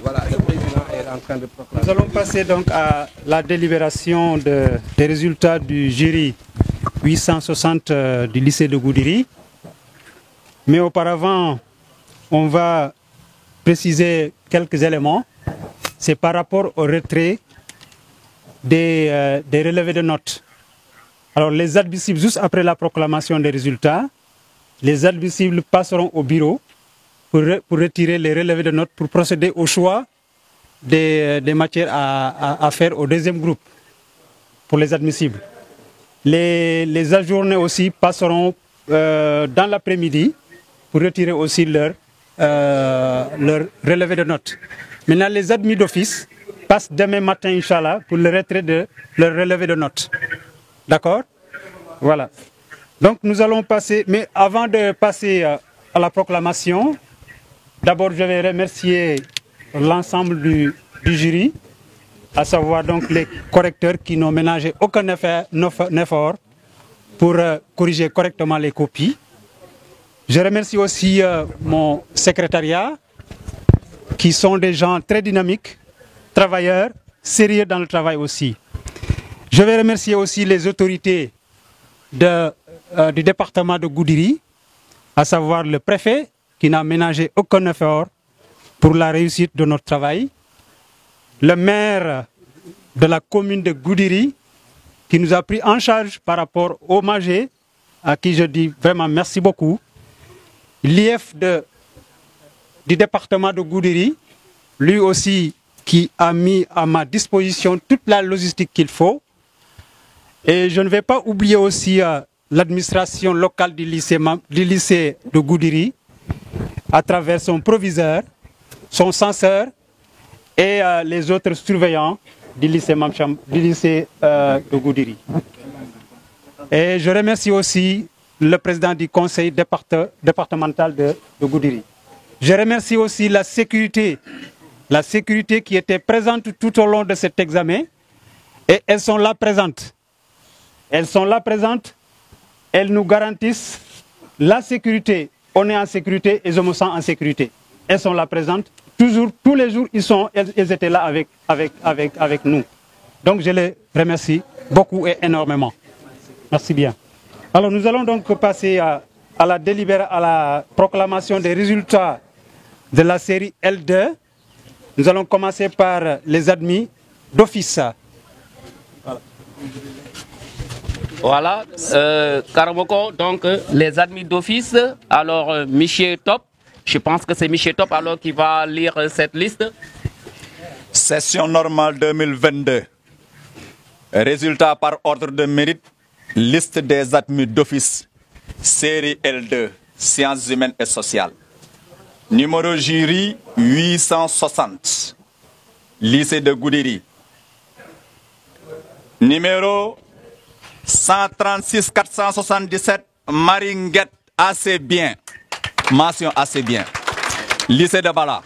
Voilà, le président est en train de proclamer. Nous allons passer donc à la délibération des résultats du jury 860 du lycée de Goudiri. Mais auparavant, on va préciser quelques éléments. C'est par rapport au retrait des relevés de notes. Alors les admissibles, juste après la proclamation des résultats, les admissibles passeront au bureau pour retirer les relevés de notes pour procéder au choix des matières à faire au deuxième groupe pour les admissibles. Les ajournés aussi passeront dans l'après-midi pour retirer aussi leur relevé de notes. Maintenant, les admis d'office passent demain matin, Inch'Allah, pour le retrait de leur relevé de notes. D'accord? Voilà. Donc, nous allons passer, mais avant de passer à la proclamation, d'abord, je vais remercier l'ensemble du jury, à savoir donc les correcteurs qui n'ont ménagé aucun effort pour corriger correctement les copies. Je remercie aussi mon secrétariat, qui sont des gens très dynamiques, travailleurs, sérieux dans le travail aussi. Je vais remercier aussi les autorités du département de Goudiri, à savoir le préfet, qui n'a ménagé aucun effort pour la réussite de notre travail, le maire de la commune de Goudiri, qui nous a pris en charge par rapport au MAGE, à qui je dis vraiment merci beaucoup, l'IF du département de Goudiri, lui aussi qui a mis à ma disposition toute la logistique qu'il faut. Et je ne vais pas oublier aussi l'administration locale du lycée de Goudiri, à travers son proviseur, son censeur et les autres surveillants du lycée de Goudiri. Et je remercie aussi le président du conseil départemental de Goudiri. Je remercie aussi la sécurité qui était présente tout au long de cet examen. Et elles sont là présentes. Elles sont là présentes. Elles nous garantissent la sécurité. On est en sécurité et je me sens en sécurité. Elles sont là présentes. Toujours, tous les jours, elles étaient là avec nous. Donc je les remercie beaucoup et énormément. Merci bien. Alors nous allons donc passer à la proclamation des résultats de la série L2. Nous allons commencer par les admis d'office. Voilà, Karaboko, donc les admis d'office. Alors, Michel Top, je pense que c'est Michel Top alors qui va lire cette liste. Session normale 2022. Résultat par ordre de mérite. Liste des admis d'office. Série L2, sciences humaines et sociales. Numéro jury 860. Lycée de Goudiri. Numéro 136 477. Maringuette, assez bien. Mention assez bien. Lycée de Bala.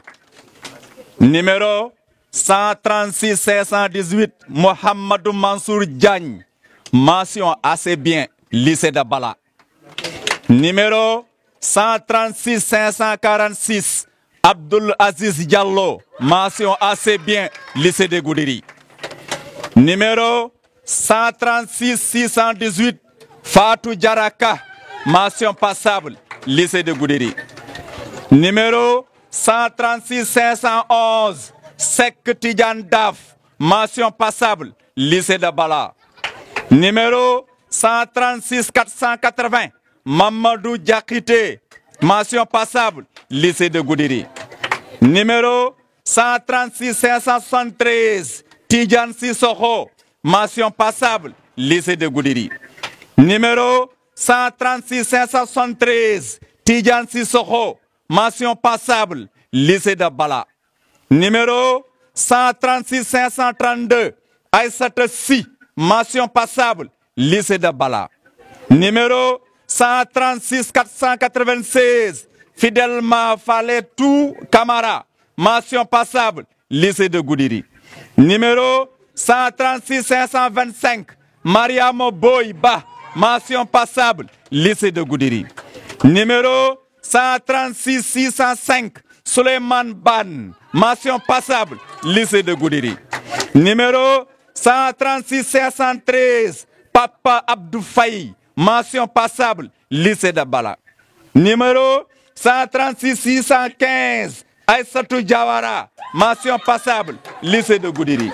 Numéro 136 518. Mohamedou Mansour Diagne. Mention assez bien. Lycée de Bala. Numéro 136 546. Abdul Aziz Diallo. Mention assez bien. Lycée de Goudiri. Numéro 136 618. Fatou Djaraka. Mention passable. Lycée de Goudiri. Numéro 136 511. Sek Tidjan Daf. Mention passable. Lycée de Bala. Numéro 136 480. Mamadou Diakité. Mention passable. Lycée de Goudiri. Numéro 136 573. Tidjan Sissoko. Mention passable. Lycée de Goudiri. Numéro 136 573. Tidjan Sissoko. Mention passable. Lycée de Bala. Numéro 136 532. Aïssata Si. Mention passable. Lycée de Bala. Numéro 136 496. Fidèlement Faletou Camara. Mention passable. Lycée de Goudiri. Numéro 136 525. Mariamo Boyba. Mention passable. Lycée de Goudiri. Numéro 136 605. Souleymane Ban, mention passable, lycée de Goudiri. Numéro 136 513, Papa Abdou Faye, mention passable, lycée de Bala. Numéro 136 615, Aïssatou Diawara, mention passable, lycée de Goudiri.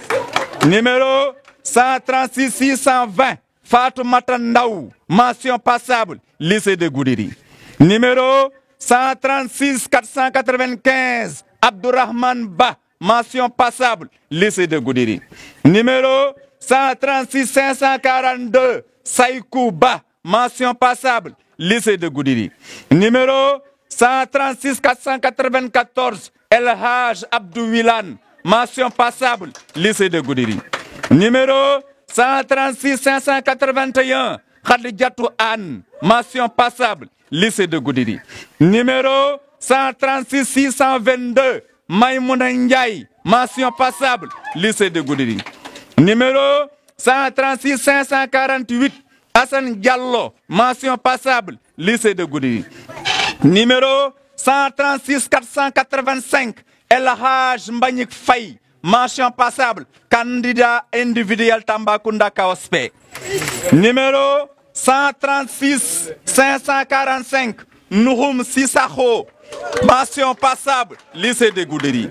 Numéro 136 620, Fatoumata Ndaou, mention passable, lycée de Goudiri. Numéro 136 495, Abdourahman Ba, mention passable, lycée de Goudiri. Numéro 136 542, Saïkou Ba, mention passable, lycée de Goudiri. Numéro 136 494, El Haj Abdou Wilan, mention passable, lycée de Goudiri. Numéro 136 581, Khadijatou Anne, mention passable, lycée de Goudiri. Numéro 136 622, Maïmouna Ndiaye, mention passable, lycée de Goudiri. Numéro 136 548, Hassan Diallo, mention passable, lycée de Goudiri. Numéro 136 485, El Haj Mbagnik Faye, mention passable, candidat individuel Tambacounda Kaospe. Numéro 136 545, Nouhoum Sissako, mention passable, lycée de Goudiri.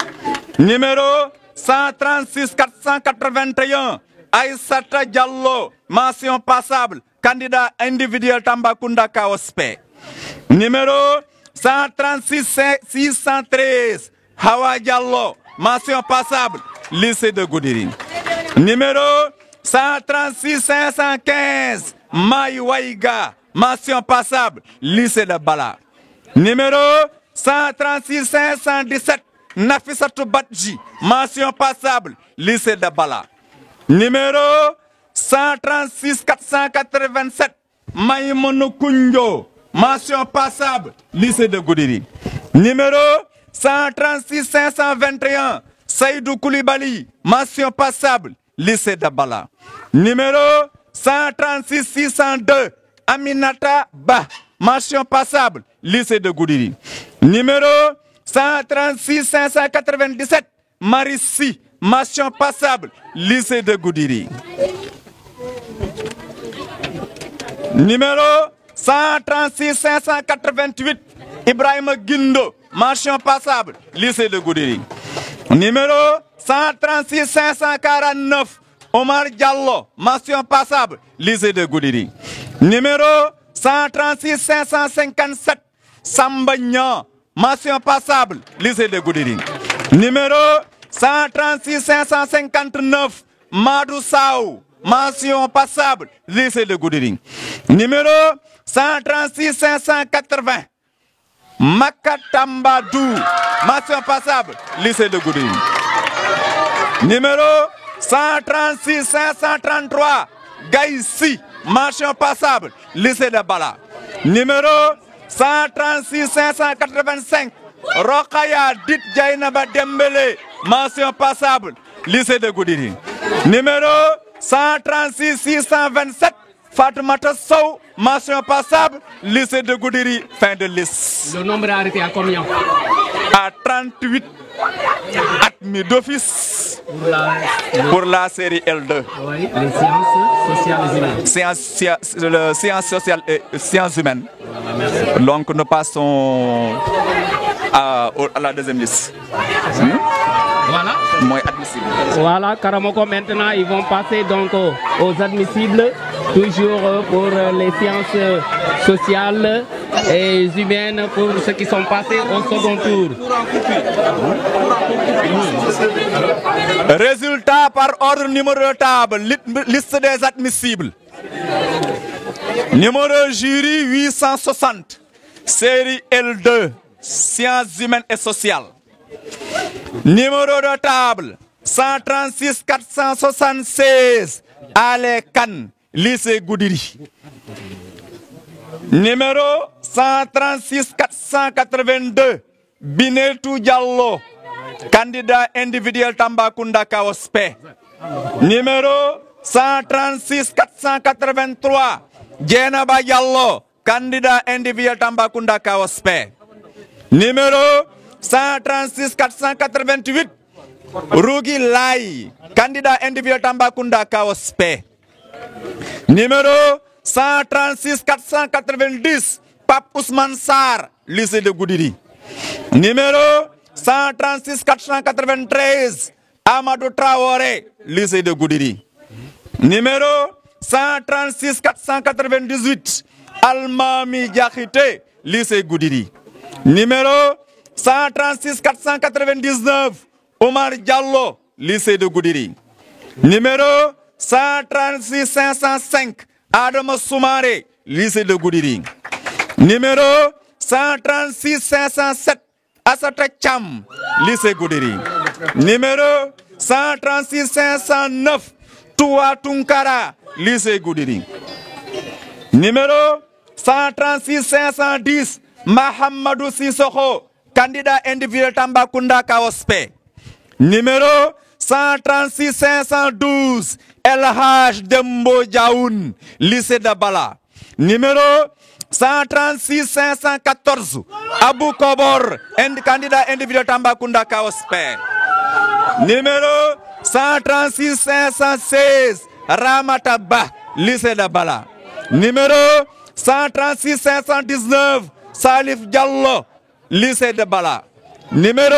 Numéro 136 481, Aïssata Diallo, mention passable, candidat individuel Tambacounda Kaospe. Numéro 136 613, Hawa Diallo, mention passable, lycée de Goudiri. Numéro 136 515, Maï Waïga, mention passable, lycée de Bala. Numéro 136 517, Nafissatou Badji, mention passable, lycée de Bala. Numéro 136 487, Maïmonou Koundio, mention passable, lycée de Goudiri. Numéro 136 521, Saïdou Koulibaly, mention passable, lycée de Bala. Numéro 136 602, Aminata Ba, mention passable, lycée de Goudiri. Numéro 136 597, Marissi, mention passable, lycée de Goudiri. Numéro 136 588, Ibrahima Guindo, mention passable, lycée de Goudiri. Numéro 136 549, Omar Diallo, mention passable, lycée de Goudiri. Numéro 136 557, Samba Niang, mention passable, lycée de Goudiri. Numéro 136 559, Madou Saou, mention passable, lycée de Goudiri. Numéro 136 580, Makatambadou, mention passable, lycée de Goudiri. Numéro 136 533, Gaïsi, mention passable, lycée de Bala. Numéro 136 585, Rokaya Dit Djainaba Dembele, mention passable, lycée de Goudiri. Numéro 136 627, Fatoumata Sow, mention passable, lycée de Goudiri, fin de liste. Le nombre est arrêté à combien? À 38 admis d'office pour la série L2. Oui, les sciences sociales et humaines. Sciences sociales et sciences humaines. Donc nous passons à la deuxième liste. Voilà. Moins admissible. Voilà, Karamoko, maintenant ils vont passer donc aux admissibles, toujours pour les sciences sociales et humaines pour ceux qui sont passés au second tour. Résultat par ordre numéro de table, liste des admissibles. Numéro jury 860, série L2, sciences humaines et sociales. Numéro de table 136 476, Ale Kane, lycée Goudiri. Numéro 136 482, Binetou Diallo, candidat individuel Tambacounda Kaospe. Numéro 136 483, Djenaba Diallo, candidat individuel Tambacounda Kaospe. Numéro 136 488 Rougui Laye, candidat individuel Tambacounda Kaospe. Numéro 136 490 Pape Ousmane Sarr, lycée de Goudiri. Numéro 136 493 Amadou Traoré, lycée de Goudiri. Numéro 136 498 Almami Diakhité, lycée Goudiri. Numéro 136 499 Omar Diallo, lycée de Goudiri. Numéro 136 505 Adama Soumaré, lycée de Goudiri. Numéro 136 507 Assata Cham, lycée Goudiri. Numéro 136 509 Toua Tunkara, lycée Goudiri. Numéro 136 510 Mahamadou Sissoko, candidat individuel Tambacounda Kaospe. Numéro 136 512 El Hadj Dembo Diaoun, lycée d'Abala. Numéro 136 514 Abou Kobor, candidat individuel Tambacounda Kaospe. Numéro 136 516 Ramataba, lycée d'Abala. Numéro 136 519 Salif Diallo, lycée de Bala. Numéro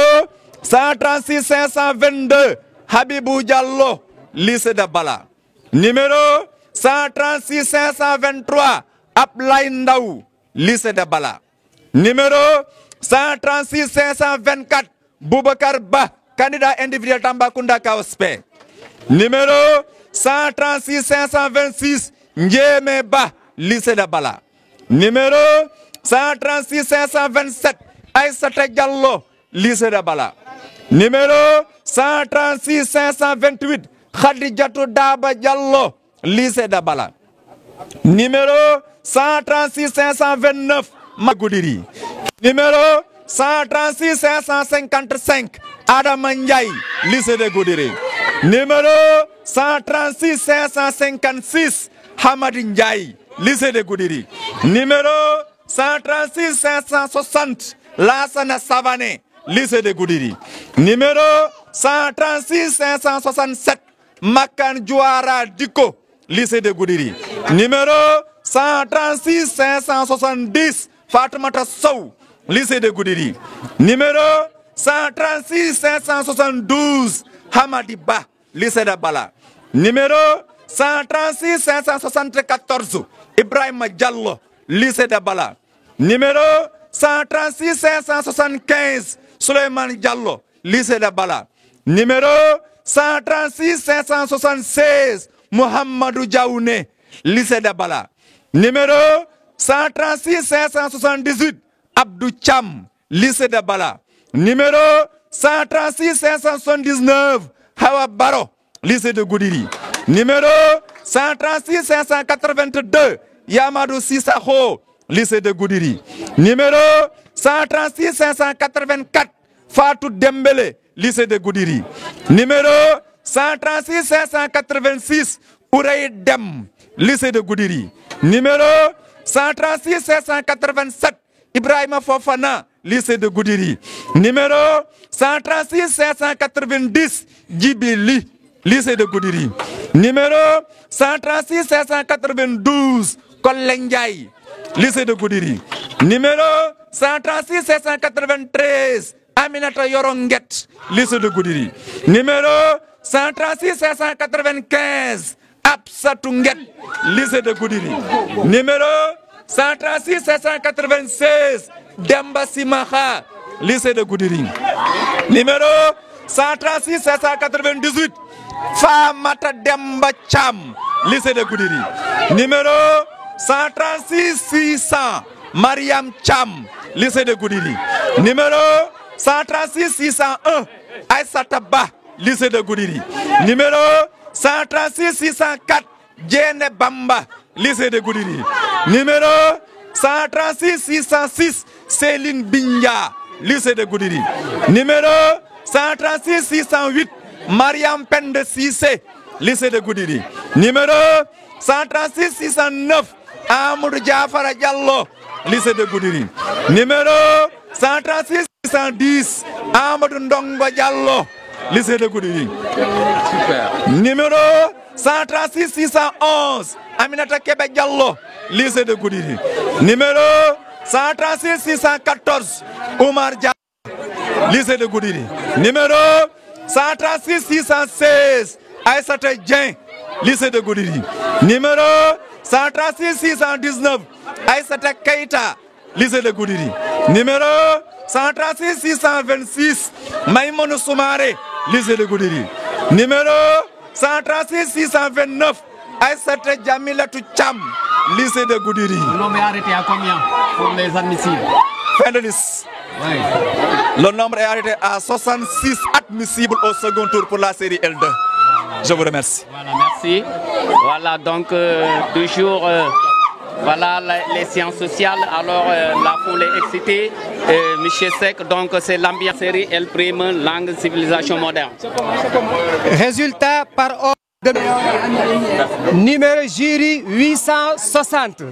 136 522 Habibou Diallo, lycée de Bala. Numéro 136 523 Ablaye Ndaw, lycée de Bala. Numéro 136 524 Boubacar Ba, candidat individuel Tambacounda Kaospe. Numéro 136 526 Ndiémé Ba, lycée de Bala. Numéro 136 527 Aïssata Diallo, lycée de Bala. Numéro 136 528 Khadijatou Daba Diallo, lycée de Bala. Numéro 136 529 Magoudiri. Numéro 136 555 Adama Ndiaye, lycée de Goudiri. Numéro 136 556 Hamadi Ndiaye, lycée de Goudiri. Numéro 136 560 Lassana Savané, lycée de Goudiri. Numéro 136 567 Makan Diouara Diko, lycée de Goudiri. Numéro 136 570 Fatoumata Sow, lycée de Goudiri. Numéro 136 572 Hamadi Ba, lycée de Bala. Numéro 136 574 Ibrahima Diallo, lycée de Bala. Numéro 136 575 Souleymane Diallo, lycée de Bala. Numéro 136 576 Mohamedou Diaouné, lycée de Bala. Numéro 136 578 Abdou Cham, lycée de Bala. Numéro 136 579 Hawa Baro, lycée de Goudiri. Numéro 136 582 Yamadou Sissako, lycée de Goudiri. Numéro 136 584 Fatou Dembélé, lycée de Goudiri. Numéro 136 586 Ourey Dem, lycée de Goudiri. Numéro 136 587 Ibrahima Fofana, lycée de Goudiri. Numéro 136 590 Djibili, lycée de Goudiri. Numéro 136 592 Koleng Ndiaye, lycée de Goudiri. Numéro 136 593 Aminata Yoronguet, lycée de Goudiri. Numéro 136 595 Absatou Nguet, lycée de Goudiri. Numéro 136 596 Demba Simaha, lycée de Goudiri. Numéro 136 598 Famata Demba Cham, lycée de Goudiri. Numéro 136 600 Mariam Cham, lycée de Goudiri. Numéro 136 601 Aïssata Ba, lycée de Goudiri. Numéro 136 604 Djene Bamba, lycée de Goudiri. Numéro 136 606 Céline Bindia, lycée de Goudiri. Numéro 136 608 Mariam Pende Sissé, lycée de Goudiri. Numéro 136 609 Amadou Diafara Diallo, lycée de Goudiri. Numéro 136 610, Amadou Ndongo Diallo, lycée de Goudiri. Super. Numéro 136 611, Aminata Kebe Diallo, lycée de Goudiri. Numéro 136 614, Oumar Diallo, lycée de Goudiri. Numéro 136 616, Aïssata Dieng, lycée de Goudiri. Numéro 136 619, Aïssata Keita, lycée de Goudiri. Numéro 136 626, Maïmonou Soumaré, lycée de Goudiri. Numéro 136 629, Aïssata Djamilatou Cham, lycée de Goudiri. Le nombre est arrêté à combien pour les admissibles? Fin de liste. Oui. Le nombre est arrêté à 66 admissibles au second tour pour la série L2. Je vous remercie. Voilà, merci. Voilà, donc toujours voilà les sciences sociales. Alors la foule est excitée. Monsieur Seck, donc c'est l'ambiance série L prime langue civilisation moderne. Résultat par ordre de numéro jury 860.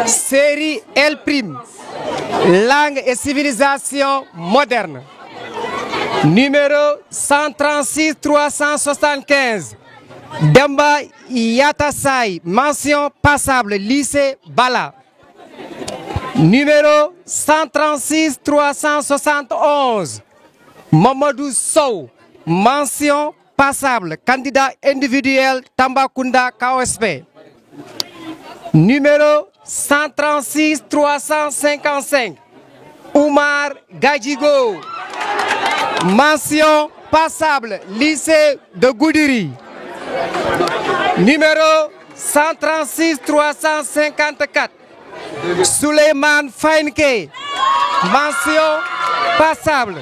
Série L prime langue et civilisation moderne. Numéro 136 375. Demba Yatasai, mention passable, lycée Bala. Numéro 136 371. Mamadou Sow, mention passable, candidat individuel Tambacounda KOSP. Numéro 136 355. Oumar Gadjigo, mention passable, lycée de Goudiri. Numéro 136 354. Souleymane Fainke, mention passable,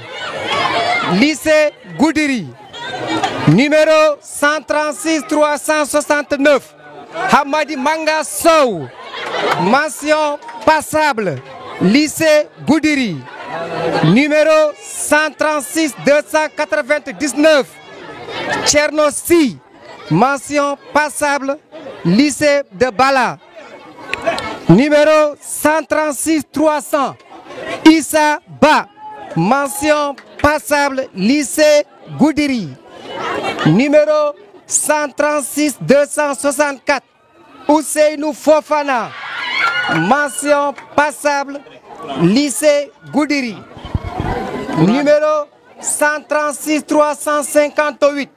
lycée Goudiri. Numéro 136 369. Hamadi Manga Sow, mention passable, lycée Goudiri. Numéro 136 299. Tchernossi, mention passable, lycée de Bala. Numéro 136 300. Issa Ba, mention passable, lycée Goudiri. Numéro 136 264. Ousseinou Fofana, mention passable, lycée Goudiri. Numéro 136 358.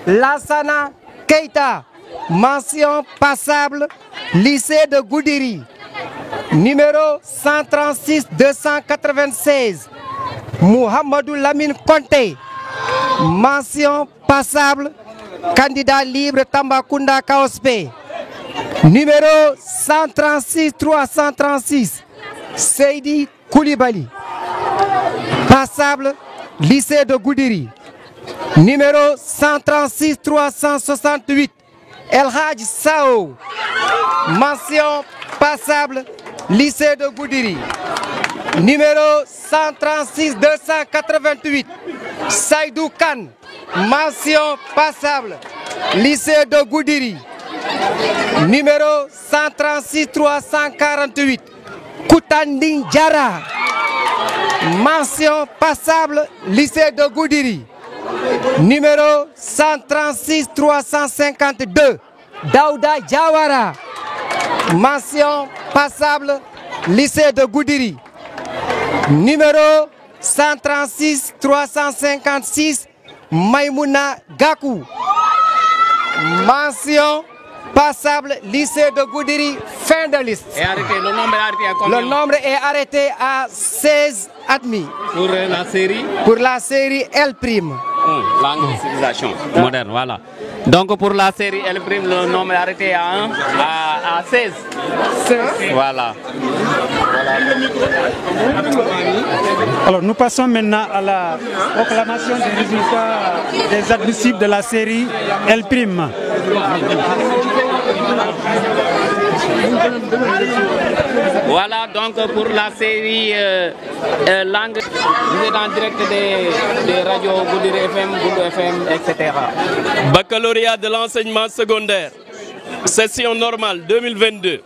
Lassana Keita, mention passable, lycée de Goudiri. Numéro 136 296. Mohamedou Lamine Conté, mention passable, candidat libre Tambacounda KOSP. Numéro 136 336. Seydi Koulibaly, passable, lycée de Goudiri. Numéro 136 368. El Hadj Sao, mention passable, lycée de Goudiri. Numéro 136 288. Saïdou Khan, mention passable, lycée de Goudiri. Numéro 136 348. Koutanding Diara, mention passable, lycée de Goudiri. Numéro 136 352. Daouda Diawara, mention passable, lycée de Goudiri. Numéro 136 356. Maïmouna Gakou, mention passable, lycée de Goudiri. Fin de liste. Et arrêté, le nombre est arrêté à combien? Le nombre est arrêté à 16 admis. Pour la série Pour la série L prime. langue civilisation moderne, voilà. Donc pour la série L prime, le nombre est arrêté à 1, à 16. Voilà. Alors nous passons maintenant à la proclamation des résultats des admissibles de la série L prime. Voilà donc pour la série langue. Vous êtes en direct des radios Goudiri FM, Goudou FM, etc. Baccalauréat de l'enseignement secondaire, session normale 2022.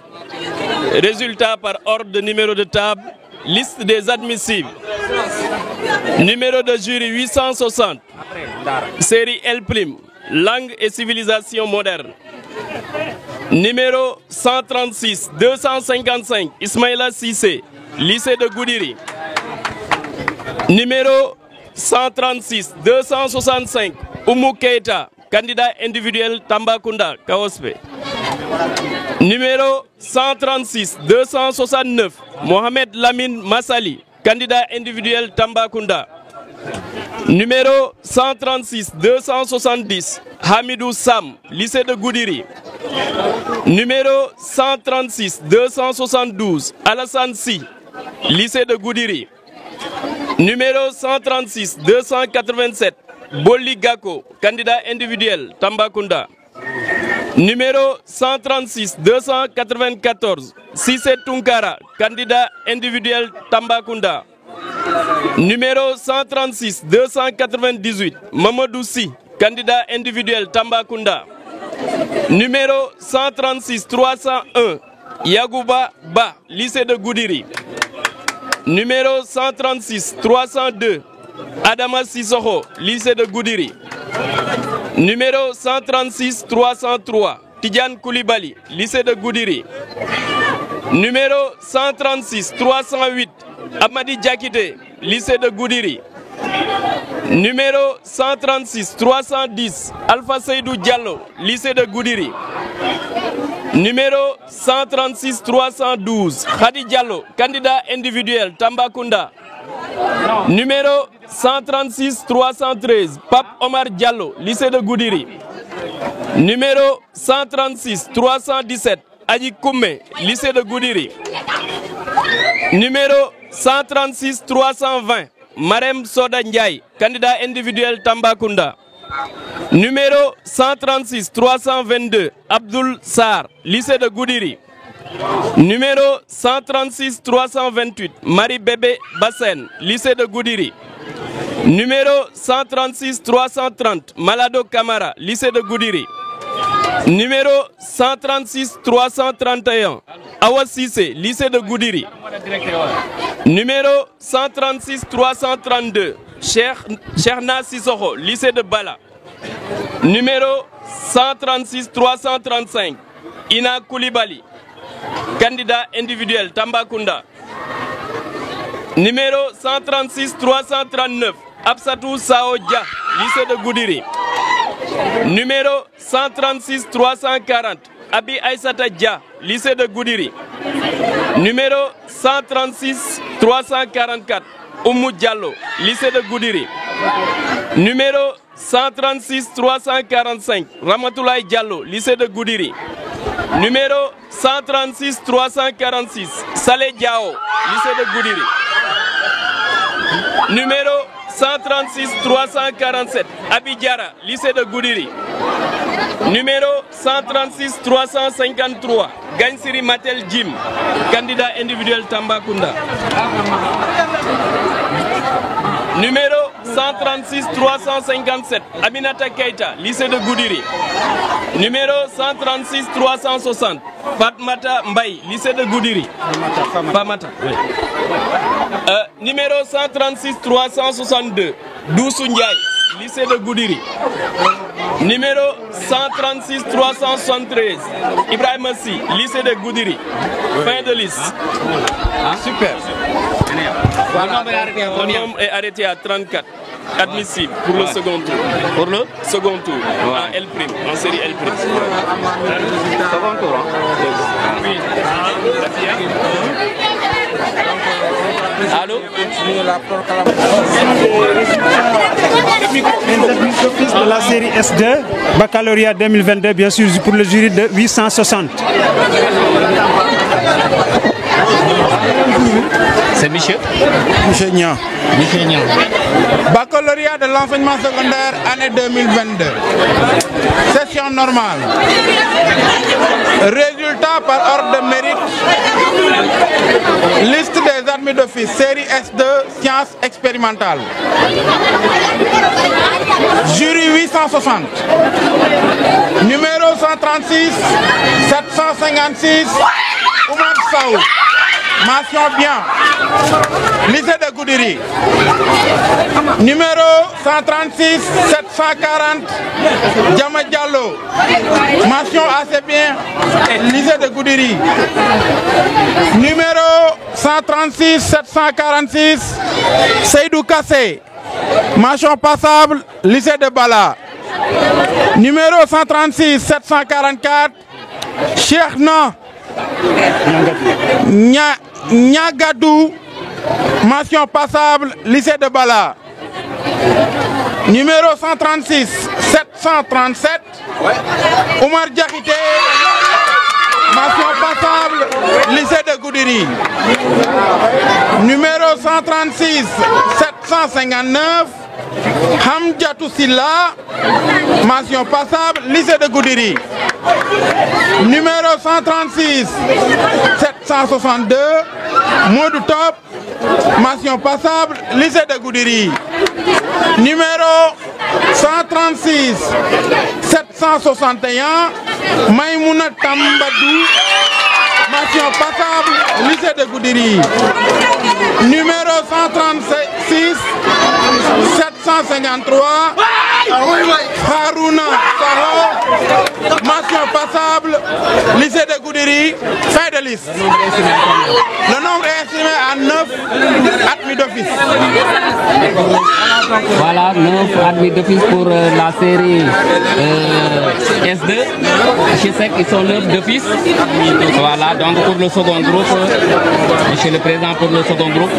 Résultat par ordre de numéro de table liste des admissibles. Numéro de jury 860, série L', langue et civilisation moderne. Numéro 136, 255, Ismaïla Sissé, lycée de Goudiri. Numéro 136, 265, Oumou Keita, candidat individuel Tambacounda, Kaospe. Numéro 136, 269, Mohamed Lamine Massali, candidat individuel Tambacounda. Numéro 136, 270, Hamidou Sam, lycée de Goudiri. Numéro 136, 272, Alassane Si, lycée de Goudiri. Numéro 136, 287, Boli Gako, candidat individuel Tambacounda. Numéro 136, 294, Sissé Tunkara, candidat individuel Tambacounda. Numéro 136, 298, Mamadou Si, candidat individuel Tambacounda. Numéro 136, 301, Yagouba Ba, lycée de Goudiri. Numéro 136, 302, Adama Sissoko, lycée de Goudiri. Numéro 136, 303, Tidjane Koulibaly, lycée de Goudiri. Numéro 136, 308, Amadi Diakité, lycée de Goudiri. Numéro 136, 310, Alpha Seydou Diallo, lycée de Goudiri. Numéro 136, 312, Khadi Diallo, candidat individuel Tambacounda. Numéro 136, 313, Pape Omar Diallo, lycée de Goudiri. Numéro 136, 317, Adi Koumé, lycée de Goudiri. Numéro 136, 320, Marem Soda Ndiaye, candidat individuel Tambacounda. Numéro 136, 322, Abdoul Sar, lycée de Goudiri. Numéro 136, 328, Marie Bébé Bassen, lycée de Goudiri. Numéro 136, 330, Malado Kamara, lycée de Goudiri. Numéro 136, 331, Awa Sissé, lycée de Goudiri. Numéro 136, 332, Cherna Sissoko, lycée de Bala. Numéro 136, 335, Ina Koulibaly, candidat individuel Tambacounda. Numéro 136, 339, Absatou Sao Dia, lycée de Goudiri. Numéro 136, 340, Abi Aïssata Dia, lycée de Goudiri. Numéro 136, 344, Oumou Diallo, lycée de Goudiri. Numéro 136, 345, Ramatoulaye Diallo, lycée de Goudiri. Numéro 136, 346, Saleh Diao, lycée de Goudiri. Numéro 136, 347, Abidjara, lycée de Goudiri. Numéro 136, 353, Gansiri Matel Jim, candidat individuel Tambacounda. Numéro 136, 357, Aminata Keita, lycée de Goudiri. Numéro 136, 360, Fatmata Mbaye, lycée de Goudiri. Famata, oui. Numéro 136, 362, Doussou Ndiaye, lycée de Goudiri. Numéro 136, 373, Ibrahim Assi, lycée de Goudiri. Fin de liste. Ah, super. Le nombre est arrêté à 34. Admissible pour le second tour. Pour le second tour, en L', en série L'. Second tour. Oui. Allô? De la série S2, baccalauréat 2022, bien sûr, pour le jury de 860. C'est Michel. Michel Niang. Michel Niang. Baccalauréat de l'enseignement secondaire, année 2022. Session normale. Résultat par ordre de mérite. Liste des admis d'office, série S2, sciences expérimentales. Jury 860. Numéro 136, 756, Oumar Saou. mention bien. Lycée de Goudiri. Numéro 136 740 Diama Diallo. Mention assez bien. Lycée de Goudiri. Numéro 136 746 Seydou Kassé. Mention passable. Lycée de Bala. Numéro 136 744 Cheikhna Niagadou. Mention passable. Lycée de Bala. Numéro 136 737 Oumar Diakité. Mention passable. Lycée de Goudiri. Numéro 136 759 Hamdjatou Silla. Mention passable. Lycée de Goudiri. Numéro 136 762 Modou Top. Mention passable. Lycée de Goudiri. Numéro 136 761 Maïmouna Tambadou. Mention passable. Lycée de Goudiri. Numéro 136 753 Harouna Saho. Mention passable. Lycée de Goudiri. Fin de liste. Le nombre est estimé à 9 admis d'office. Voilà, 9 admis d'office pour la série S2. Je sais qu'ils sont 9 d'office. Voilà, donc pour le second groupe, Monsieur le Président, pour le second groupe.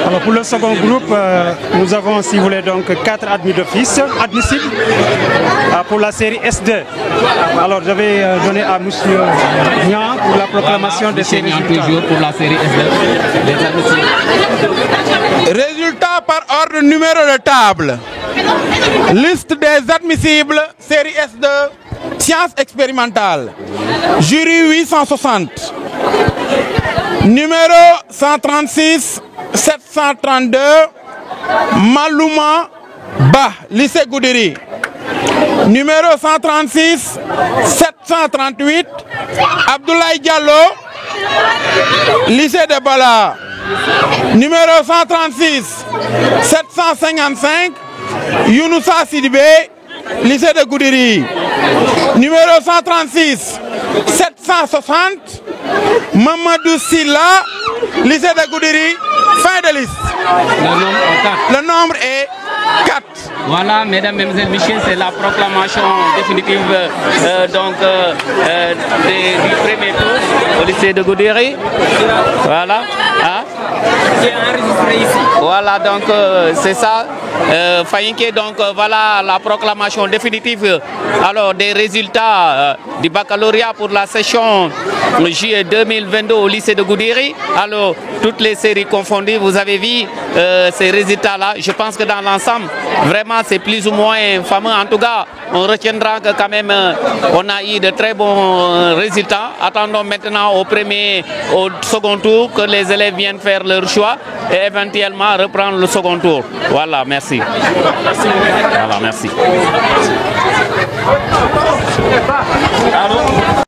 Alors pour le second groupe, nous avons, si vous voulez, donc 4 admis d'office admissibles pour la série S2. Alors je vais donner à Monsieur Nian pour la proclamation de ces résultats. Toujours pour la série S2. Les admissibles. Résultats par ordre numéro de table. Liste des admissibles, série S2, sciences expérimentales. Jury 860. Numéro 136 732 Malouma Ba, lycée Goudiri. Numéro 136 738 Abdoulaye Diallo, lycée de Bala. Numéro 136 755 Younoussa Sidibé, lycée de Goudiri. Numéro 136 760 Mamadou Silla, lycée de Goudiri. Fin de liste. Le nombre est 4. Voilà, mesdames, mesdemoiselles, messieurs, c'est la proclamation définitive du premier tour au lycée de Goudiri. Voilà. Hein? Qui est enregistré ici. Voilà, donc c'est ça. Fayinké, donc voilà la proclamation définitive alors des résultats du baccalauréat pour la session juillet 2022 au lycée de Goudiri. Alors, toutes les séries confondues, vous avez vu ces résultats-là. Je pense que dans l'ensemble, vraiment, c'est plus ou moins fameux. En tout cas, on retiendra que quand même, on a eu de très bons résultats. Attendons maintenant au second tour que les élèves viennent faire leur choix et éventuellement reprendre le second tour. Voilà, merci. Voilà, merci.